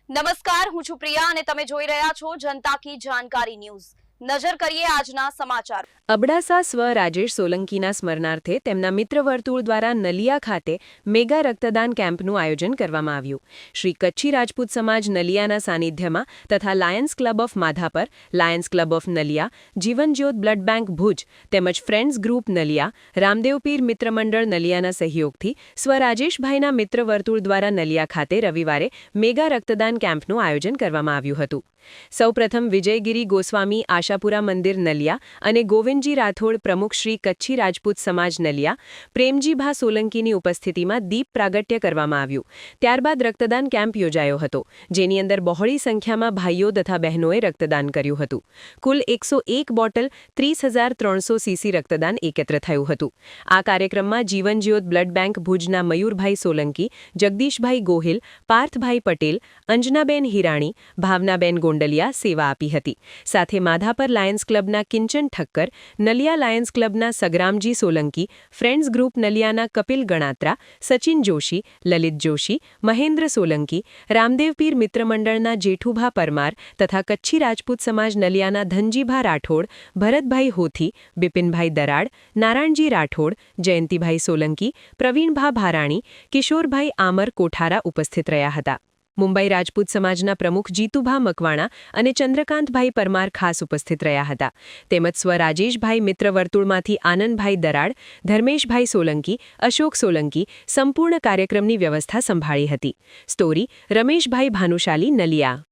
નમસ્કાર, હું છું પ્રિયા અને તમે જોઈ રહ્યા છો જનતા કી જાણકારી ન્યૂઝ। નજર કરીએ આજના સમાચાર। અબડાસા સ્વ રાજેશ સોલંકીના સ્મરણાર્થે તેમના મિત્ર વર્તુળ દ્વારા નલિયા ખાતે મેગા રક્તદાન કેમ્પનું આયોજન કરવામાં આવ્યું। શ્રી કચ્છી રાજપૂત સમાજ નલિયાના સાનિધ્યમાં તથા Lions club of Madhapar, Lions club of Naliya, Jeevanjyot blood bank Bhuj તેમજ ફ્રેન્ડ્સ ગ્રુપ નલિયા, રામદેવપીર મિત્ર મંડળ નલિયાના સહયોગથી સ્વ રાજેશભાઈના મિત્ર વર્તુળ દ્વારા નલિયા ખાતે રવિવારે મેગા રક્તદાન કેમ્પનું આયોજન કરવામાં આવ્યું હતું। સૌપ્રથમ વિજયગીરી ગોસ્વામી આશાપુરા મંદિર નલિયા અને ગોવિંદજી રાઠોડ પ્રમુખ શ્રી કચ્છી રાજપૂત સમાજ નલિયા, પ્રેમજીભા સોલંકીની ઉપસ્થિતિમાં દીપ પ્રાગટ્ય કરવામાં આવ્યું। ત્યારબાદ રક્તદાન કેમ્પ યોજાયો હતો, જેની અંદર બહોળી સંખ્યામાં ભાઈઓ તથા બહેનોએ રક્તદાન કર્યું હતું। કુલ 101 બોટલ 30,300 સીસી રક્તદાન એકત્ર થયું હતું। આ કાર્યક્રમમાં જીવનજ્યોત બ્લડ બેંક ભુજના મયુરભાઈ સોલંકી, જગદીશભાઈ ગોહિલ, પાર્થભાઈ પટેલ, અંજનાબેન હિરાણી, ભાવનાબેન ગોંડલિયા સેવા આપી હતી। સાથે માધાપર લાયન્સ ક્લબના કિંચન ઠક્કર, નલિયા લાયન્સ ક્લબના સગરામજી સોલંકી, ફ્રેન્ડ્સ ગ્રુપ નલિયાના કપિલ ગણાત્રા, સચિન જોશી, લલિત જોશી, મહેન્દ્ર સોલંકી, રામદેવપીર મિત્ર મંડળના જેઠુભા પરમાર તથા કચ્છી રાજપૂત સમાજ નલિયાના ધનજીભા રાઠોડ, ભરતભાઈ હોથી, બિપિનભાઈ દરાડ, નારાયણજી રાઠોડ, જયંતિભાઈ સોલંકી, પ્રવીણભા ભારાણી, કિશોરભાઈ આમર કોઠારા ઉપસ્થિત રહ્યા હતા। મુંબઈ રાજપૂત સમાજના પ્રમુખ જીતુભા મકવાણા અને ચંદ્રકાંતભાઈ પરમાર ખાસ ઉપસ્થિત રહ્યા હતા। તેમજ સ્વ રાજેશભાઈ મિત્ર વર્તુળમાંથી આનંદભાઈ દરાડ, ધર્મેશભાઈ સોલંકી, અશોક સોલંકી સંપૂર્ણ કાર્યક્રમની વ્યવસ્થા સંભાળી હતી। સ્ટોરી રમેશભાઈ ભાનુશાલી નલિયા।